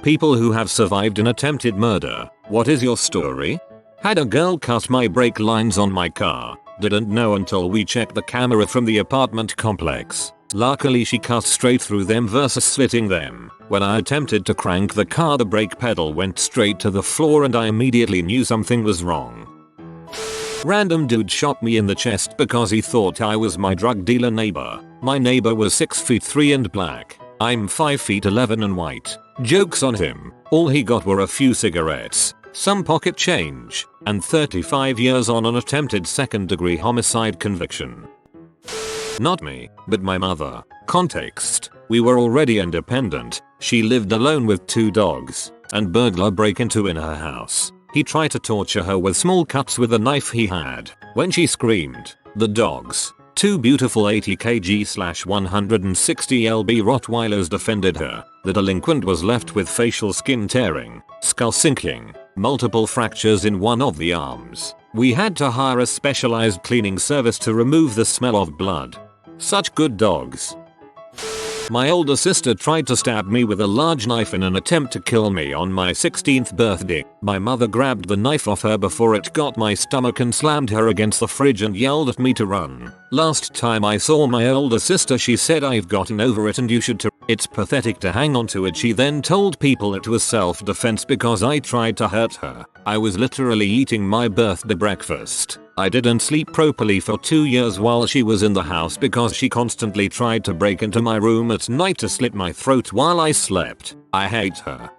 People who have survived an attempted murder, what is your story? Had a girl cut my brake lines on my car. Didn't know until we checked the camera from the apartment complex. Luckily she cut straight through them versus slitting them. When I attempted to crank the car, the brake pedal went straight to the floor and I immediately knew something was wrong. Random dude shot me in the chest because he thought I was my drug dealer neighbor. My neighbor was 6'3" and black. I'm 5'11" and white. Joke's on him. All he got were a few cigarettes, some pocket change, and 35 years on an attempted second-degree homicide conviction. Not me, but my mother. Context: we were already independent. She lived alone with 2 dogs, and burglar break into in her house. He tried to torture her with small cuts with a knife he had. When she screamed, the dogs, 2 beautiful 80 kg/160 lb Rottweilers, defended her. The delinquent was left with facial skin tearing, skull sinking, multiple fractures in one of the arms. We had to hire a specialized cleaning service to remove the smell of blood. Such good dogs. My older sister tried to stab me with a large knife in an attempt to kill me on my 16th birthday. My mother grabbed the knife off her before it got my stomach and slammed her against the fridge and yelled at me to run. Last time I saw my older sister, she said, "I've gotten over it and you should too. It's pathetic to hang on to it." She then told people it was self-defense because I tried to hurt her. I was literally eating my birthday breakfast. I didn't sleep properly for 2 years while she was in the house because she constantly tried to break into my room at night to slit my throat while I slept. I hate her.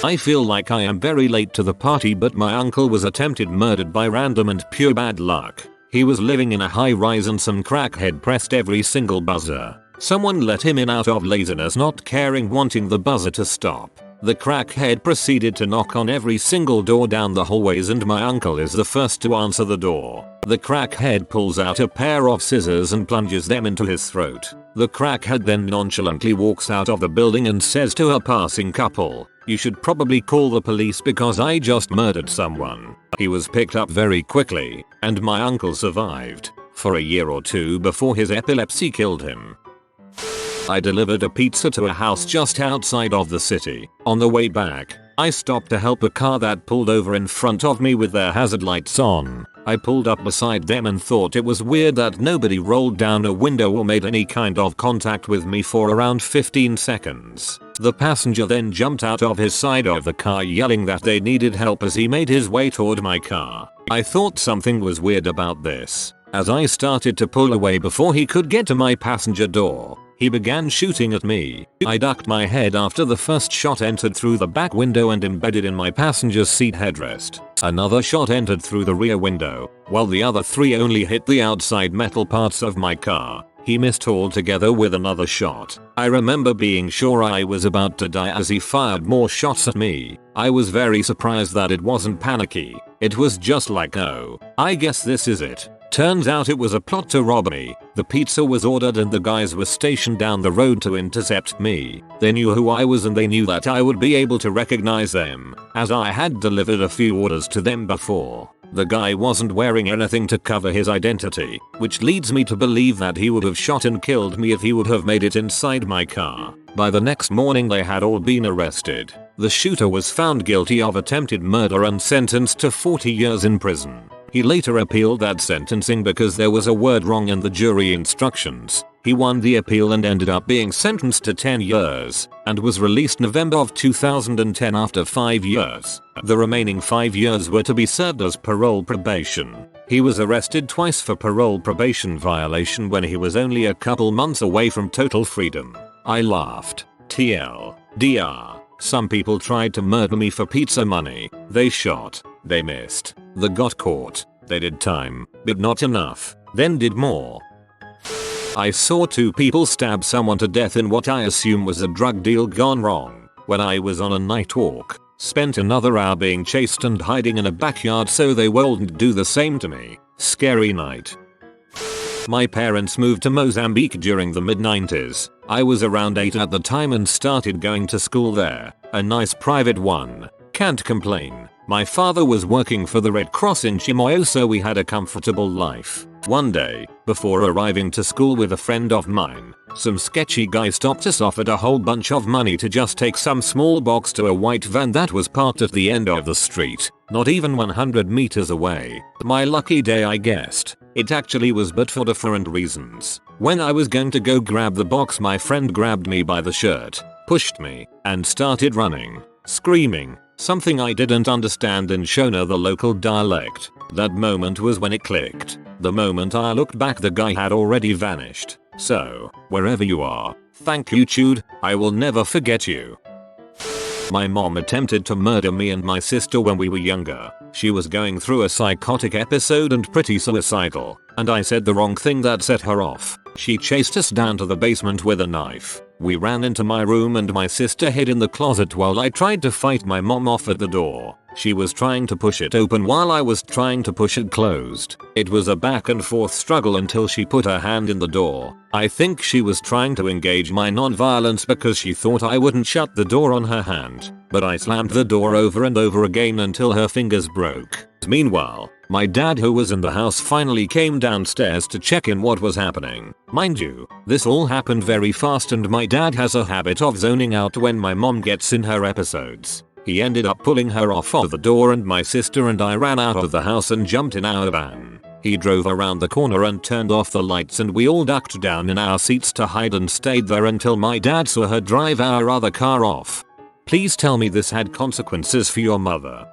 I feel like I am very late to the party, but my uncle was attempted murdered by random and pure bad luck. He was living in a high rise and some crackhead pressed every single buzzer. Someone let him in out of laziness, not caring, wanting the buzzer to stop. The crackhead proceeded to knock on every single door down the hallways and my uncle is the first to answer the door. The crackhead pulls out a pair of scissors and plunges them into his throat. The crackhead then nonchalantly walks out of the building and says to a passing couple, "You should probably call the police because I just murdered someone." He was picked up very quickly, and my uncle survived for a year or 2 before his epilepsy killed him. I delivered a pizza to a house just outside of the city. On the way back, I stopped to help a car that pulled over in front of me with their hazard lights on. I pulled up beside them and thought it was weird that nobody rolled down a window or made any kind of contact with me for around 15 seconds. The passenger then jumped out of his side of the car yelling that they needed help as he made his way toward my car. I thought something was weird about this. As I started to pull away before he could get to my passenger door, he began shooting at me. I ducked my head after the first shot entered through the back window and embedded in my passenger seat headrest. Another shot entered through the rear window, while the other 3 only hit the outside metal parts of my car. He missed altogether with another shot. I remember being sure I was about to die as he fired more shots at me. I was very surprised that it wasn't panicky. It was just like, "Oh, I guess this is it." Turns out it was a plot to rob me. The pizza was ordered and the guys were stationed down the road to intercept me. They knew who I was and they knew that I would be able to recognize them, as I had delivered a few orders to them before. The guy wasn't wearing anything to cover his identity, which leads me to believe that he would have shot and killed me if he would have made it inside my car. By the next morning they had all been arrested. The shooter was found guilty of attempted murder and sentenced to 40 years in prison. He later appealed that sentencing because there was a word wrong in the jury instructions. He won the appeal and ended up being sentenced to 10 years, and was released November of 2010 after 5 years. The remaining 5 years were to be served as parole probation. He was arrested twice for parole probation violation when he was only a couple months away from total freedom. I laughed. TLDR. Some people tried to murder me for pizza money. They shot. They missed. They got caught. They did time, but not enough. Then did more. I saw 2 people stab someone to death in what I assume was a drug deal gone wrong. When I was on a night walk, spent another hour being chased and hiding in a backyard so they wouldn't do the same to me. Scary night. My parents moved to Mozambique during the mid-90s. I was around 8 at the time and started going to school there. A nice private one. Can't complain. My father was working for the Red Cross in Chimoio, so we had a comfortable life. One day, before arriving to school with a friend of mine, some sketchy guy stopped us, offered a whole bunch of money to just take some small box to a white van that was parked at the end of the street, not even 100 meters away. My lucky day, I guessed. It actually was, but for different reasons. When I was going to go grab the box, my friend grabbed me by the shirt, pushed me, and started running, screaming, something I didn't understand in Shona, the local dialect. That moment was when it clicked. The moment I looked back, the guy had already vanished. So, wherever you are, thank you, Jude. I will never forget you. My mom attempted to murder me and my sister when we were younger. She was going through a psychotic episode and pretty suicidal, and I said the wrong thing that set her off. She chased us down to the basement with a knife. We ran into my room and my sister hid in the closet while I tried to fight my mom off at the door. She was trying to push it open while I was trying to push it closed. It was a back and forth struggle until she put her hand in the door. I think she was trying to engage my non-violence because she thought I wouldn't shut the door on her hand. But I slammed the door over and over again until her fingers broke. Meanwhile, my dad, who was in the house, finally came downstairs to check in what was happening. Mind you, this all happened very fast, and my dad has a habit of zoning out when my mom gets in her episodes. He ended up pulling her off of the door, and my sister and I ran out of the house and jumped in our van. He drove around the corner and turned off the lights, and we all ducked down in our seats to hide and stayed there until my dad saw her drive our other car off. Please tell me this had consequences for your mother.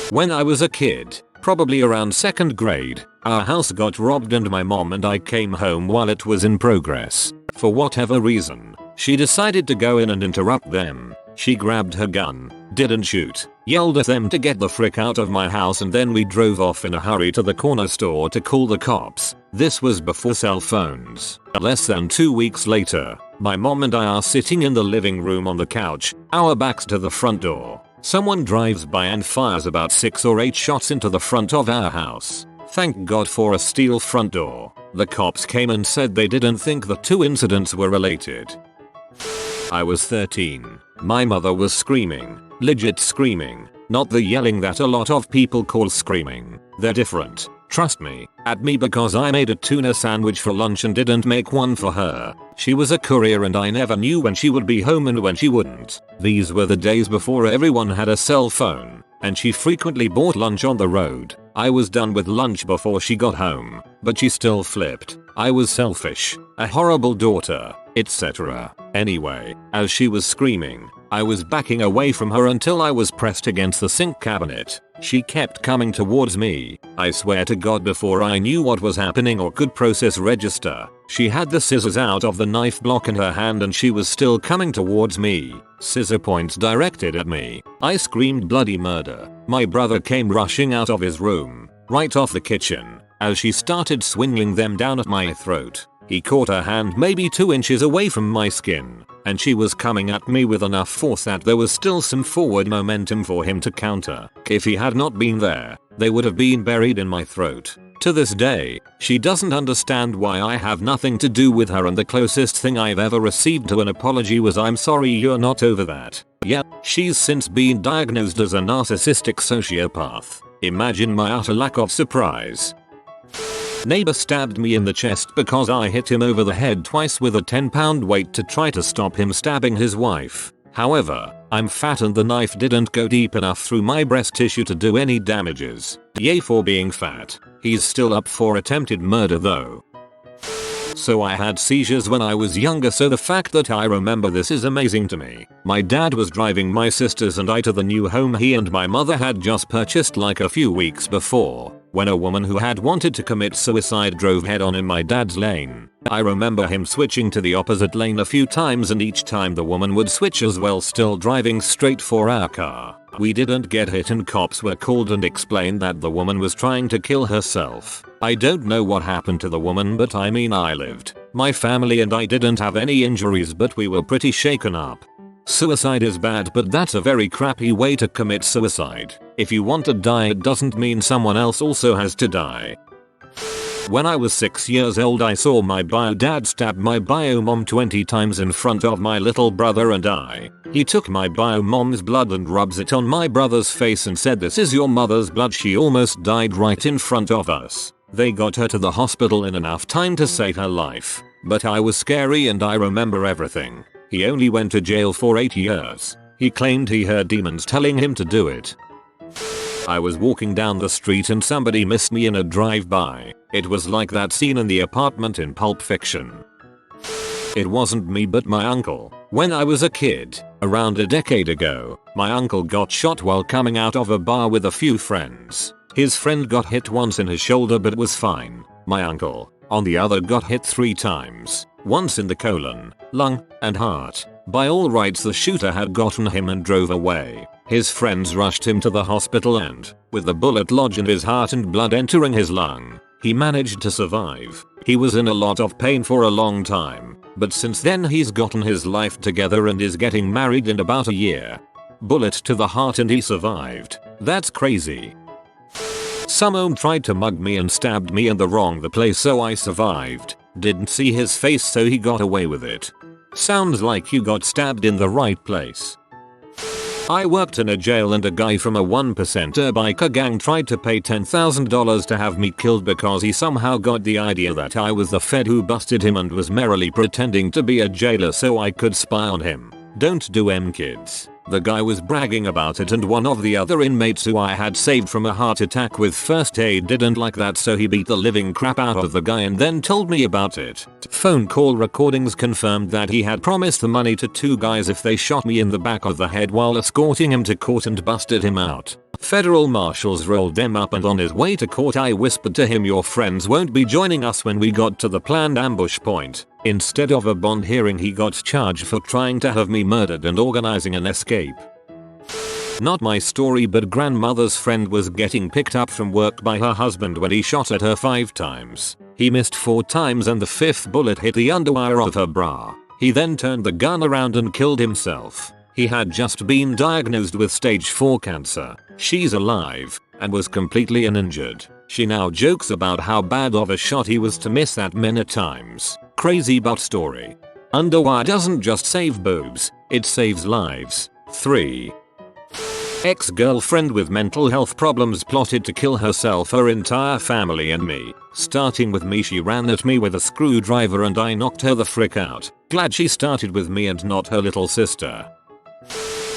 When I was a kid, probably around 2nd grade, our house got robbed and my mom and I came home while it was in progress. For whatever reason, she decided to go in and interrupt them. She grabbed her gun, didn't shoot, yelled at them to get the frick out of my house, and then we drove off in a hurry to the corner store to call the cops. This was before cell phones. Less than 2 weeks later, my mom and I are sitting in the living room on the couch, our backs to the front door. Someone drives by and fires about 6 or 8 shots into the front of our house. Thank God for a steel front door. The cops came and said they didn't think the two incidents were related. I was 13. My mother was screaming. Legit screaming. Not the yelling that a lot of people call screaming. They're different. Trust me. At me because I made a tuna sandwich for lunch and didn't make one for her. She was a courier and I never knew when she would be home and when she wouldn't. These were the days before everyone had a cell phone, and she frequently bought lunch on the road. I was done with lunch before she got home, but she still flipped. I was selfish, a horrible daughter, etc. Anyway, as she was screaming, I was backing away from her until I was pressed against the sink cabinet. She kept coming towards me. I swear to God, before I knew what was happening or could process register, she had the scissors out of the knife block in her hand and she was still coming towards me. Scissor points directed at me. I screamed bloody murder. My brother came rushing out of his room, right off the kitchen, as she started swinging them down at my throat. He caught her hand maybe 2 inches away from my skin, and she was coming at me with enough force that there was still some forward momentum for him to counter. If he had not been there, they would have been buried in my throat. To this day, she doesn't understand why I have nothing to do with her, and the closest thing I've ever received to an apology was "I'm sorry you're not over that." Yep, she's since been diagnosed as a narcissistic sociopath. Imagine my utter lack of surprise. Neighbor stabbed me in the chest because I hit him over the head twice with a 10-pound weight to try to stop him stabbing his wife. However, I'm fat and the knife didn't go deep enough through my breast tissue to do any damages. Yay for being fat. He's still up for attempted murder though. So I had seizures when I was younger, so the fact that I remember this is amazing to me. My dad was driving my sisters and I to the new home he and my mother had just purchased like a few weeks before, when a woman who had wanted to commit suicide drove head on in my dad's lane. I remember him switching to the opposite lane a few times, and each time the woman would switch as well, still driving straight for our car. We didn't get hit and cops were called and explained that the woman was trying to kill herself. I don't know what happened to the woman, but I mean I lived. My family and I didn't have any injuries, but we were pretty shaken up. Suicide is bad, but that's a very crappy way to commit suicide. If you want to die, it doesn't mean someone else also has to die. When I was 6 years old I saw my bio dad stab my bio mom 20 times in front of my little brother and I. He took my bio mom's blood and rubs it on my brother's face and said, "This is your mother's blood." She almost died right in front of us. They got her to the hospital in enough time to save her life. But I was scary and I remember everything. He only went to jail for 8 years. He claimed he heard demons telling him to do it. I was walking down the street and somebody missed me in a drive-by. It was like that scene in The Apartment in Pulp Fiction. It wasn't me but my uncle. When I was a kid, around a decade ago, my uncle got shot while coming out of a bar with a few friends. His friend got hit once in his shoulder but was fine. My uncle, on the other, got hit 3 times. Once in the colon, lung, and heart. By all rights the shooter had gotten him and drove away. His friends rushed him to the hospital and, with the bullet lodged in his heart and blood entering his lung, he managed to survive. He was in a lot of pain for a long time, but since then he's gotten his life together and is getting married in about a year. Bullet to the heart and he survived. That's crazy. Someone tried to mug me and stabbed me in the place so I survived. Didn't see his face so he got away with it. Sounds like you got stabbed in the right place. I worked in a jail and a guy from a 1%er biker gang tried to pay $10,000 to have me killed because he somehow got the idea that I was the Fed who busted him and was merrily pretending to be a jailer so I could spy on him. Don't do kids. The guy was bragging about it and one of the other inmates who I had saved from a heart attack with first aid didn't like that, so he beat the living crap out of the guy and then told me about it. Phone call recordings confirmed that he had promised the money to 2 guys if they shot me in the back of the head while escorting him to court and busted him out. Federal marshals rolled them up and on his way to court I whispered to him, "Your friends won't be joining us." When we got to the planned ambush point, instead of a bond hearing he got charged for trying to have me murdered and organizing an escape. Not my story, but grandmother's friend was getting picked up from work by her husband when he shot at her 5 times. He missed 4 times and the 5th bullet hit the underwire of her bra. He then turned the gun around and killed himself. He had just been diagnosed with stage 4 cancer. She's alive and was completely uninjured. She now jokes about how bad of a shot he was to miss that many times. Crazy but story. Underwire doesn't just save boobs, it saves lives. 3. Ex-girlfriend with mental health problems plotted to kill herself, her entire family and me. Starting with me, she ran at me with a screwdriver and I knocked her the frick out. Glad she started with me and not her little sister.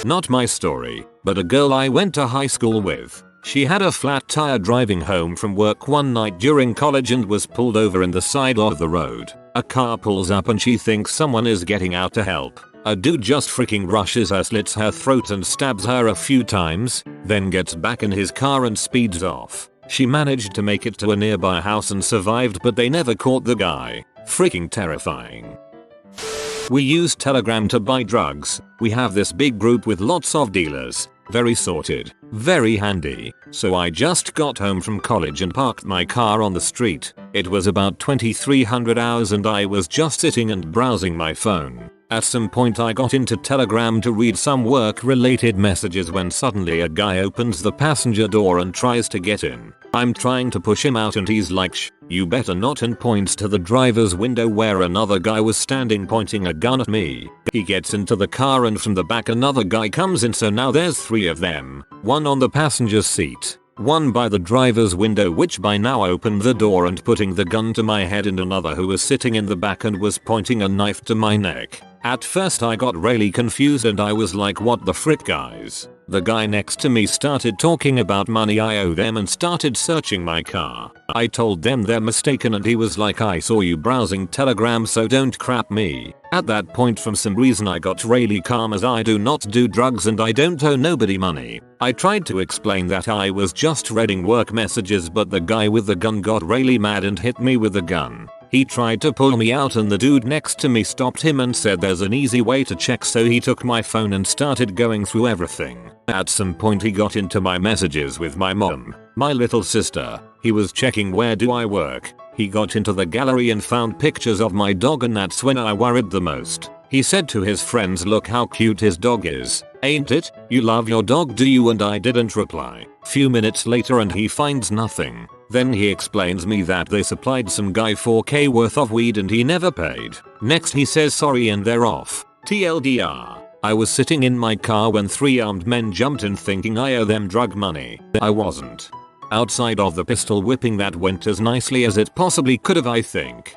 Not my story, but a girl I went to high school with. She had a flat tire driving home from work one night during college and was pulled over in the side of the road. A car pulls up and she thinks someone is getting out to help. A dude just freaking rushes her, slits her throat and stabs her a few times, then gets back in his car and speeds off. She managed to make it to a nearby house and survived, but they never caught the guy. Freaking terrifying. We use Telegram to buy drugs. We have this big group with lots of dealers. Very sorted. Very handy. So I just got home from college and parked my car on the street. It was about 2300 hours and I was just sitting and browsing my phone. At some point I got into Telegram to read some work related messages when suddenly a guy opens the passenger door and tries to get in. I'm trying to push him out and he's like, "Shh, you better not," and points to the driver's window where another guy was standing pointing a gun at me. He gets into the car and from the back another guy comes in, so now there's 3 of them. One on the passenger seat, one by the driver's window which by now opened the door and putting the gun to my head, and another who was sitting in the back and was pointing a knife to my neck. At first I got really confused and I was like, what the frick, guys? The guy next to me started talking about money I owe them and started searching my car. I told them they're mistaken and he was like, "I saw you browsing Telegram, so don't crap me." At that point for some reason I got really calm, as I do not do drugs and I don't owe nobody money. I tried to explain that I was just reading work messages, but the guy with the gun got really mad and hit me with the gun. He tried to pull me out and the dude next to me stopped him and said there's an easy way to check, so he took my phone and started going through everything. At some point he got into my messages with my mom, my little sister. He was checking where do I work. He got into the gallery and found pictures of my dog, and that's when I worried the most. He said to his friends, "Look how cute his dog is. Ain't it? You love your dog, do you?" And I didn't reply. Few minutes later and he finds nothing. Then he explains me that they supplied some guy 4k worth of weed and he never paid. Next he says sorry and they're off. TLDR. I was sitting in my car when 3 armed men jumped in thinking I owe them drug money. I wasn't. Outside of the pistol whipping that went as nicely as it possibly could have, I think.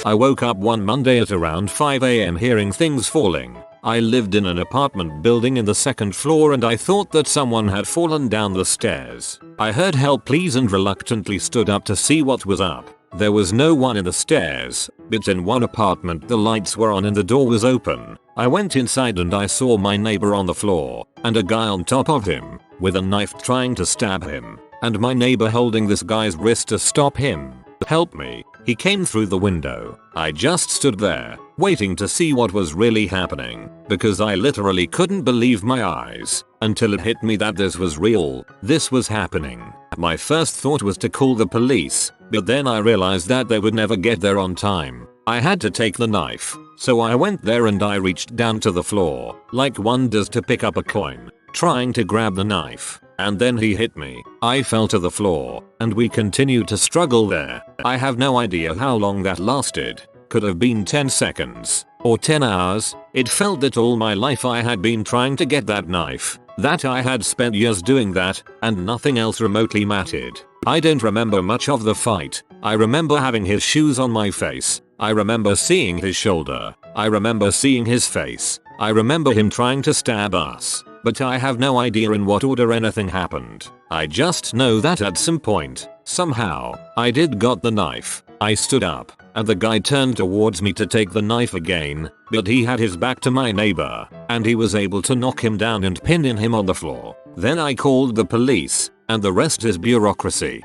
I woke up one Monday at around 5 am hearing things falling. I lived in an apartment building in the 2nd floor and I thought that someone had fallen down the stairs. I heard help please and reluctantly stood up to see what was up. There was no one in the stairs, but in one apartment the lights were on and the door was open. I went inside and I saw my neighbor on the floor, and a guy on top of him, with a knife trying to stab him, and my neighbor holding this guy's wrist to stop him. Help me. He came through the window. I just stood there, waiting to see what was really happening, because I literally couldn't believe my eyes, until it hit me that this was real. This was happening. My first thought was to call the police, but then I realized that they would never get there on time. I had to take the knife, so I went there and I reached down to the floor, like one does to pick up a coin, trying to grab the knife. And then he hit me. I fell to the floor, and we continued to struggle there. I have no idea how long that lasted. Could have been 10 seconds, or 10 hours. It felt that all my life I had been trying to get that knife, that I had spent years doing that, and nothing else remotely mattered. I don't remember much of the fight. I remember having his shoes on my face. I remember seeing his shoulder. I remember seeing his face. I remember him trying to stab us. But I have no idea in what order anything happened. I just know that at some point, somehow, I did got the knife. I stood up, and the guy turned towards me to take the knife again, but he had his back to my neighbor, and he was able to knock him down and pin him on the floor. Then I called the police, and the rest is bureaucracy.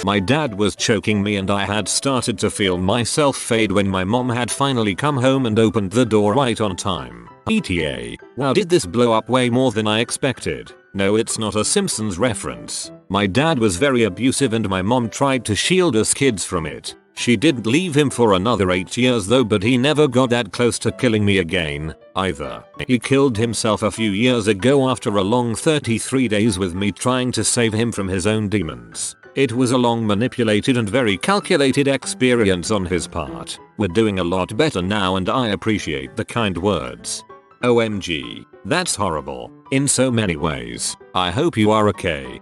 My dad was choking me and I had started to feel myself fade when my mom had finally come home and opened the door right on time. ETA. Wow, did this blow up way more than I expected. No, it's not a Simpsons reference. My dad was very abusive and my mom tried to shield us kids from it. She didn't leave him for another 8 years though, but he never got that close to killing me again, either. He killed himself a few years ago after a long 33 days with me trying to save him from his own demons. It was a long, manipulated and very calculated experience on his part. We're doing a lot better now and I appreciate the kind words. OMG, that's horrible, in so many ways. I hope you are okay.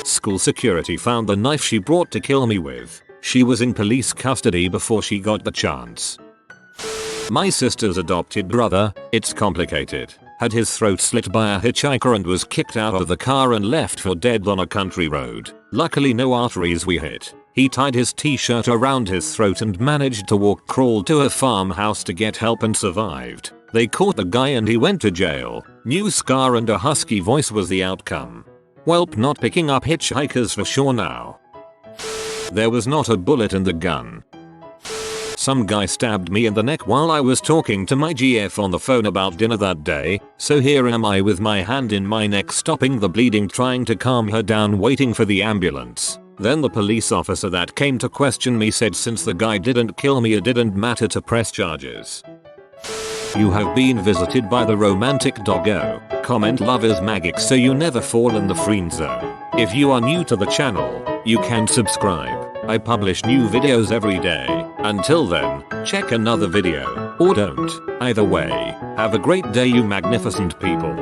School security found the knife she brought to kill me with. She was in police custody before she got the chance. My sister's adopted brother, it's complicated, had his throat slit by a hitchhiker and was kicked out of the car and left for dead on a country road. Luckily no arteries we hit. He tied his t-shirt around his throat and managed to crawl to a farmhouse to get help and survived. They caught the guy and he went to jail. New scar and a husky voice was the outcome. Welp, not picking up hitchhikers for sure now. There was not a bullet in the gun. Some guy stabbed me in the neck while I was talking to my GF on the phone about dinner that day, so here am I with my hand in my neck stopping the bleeding trying to calm her down waiting for the ambulance. Then the police officer that came to question me said since the guy didn't kill me it didn't matter to press charges. You have been visited by the romantic doggo. Comment love is magic so you never fall in the friend zone. If you are new to the channel, you can subscribe. I publish new videos every day. Until then, check another video, or don't. Either way, have a great day you magnificent people.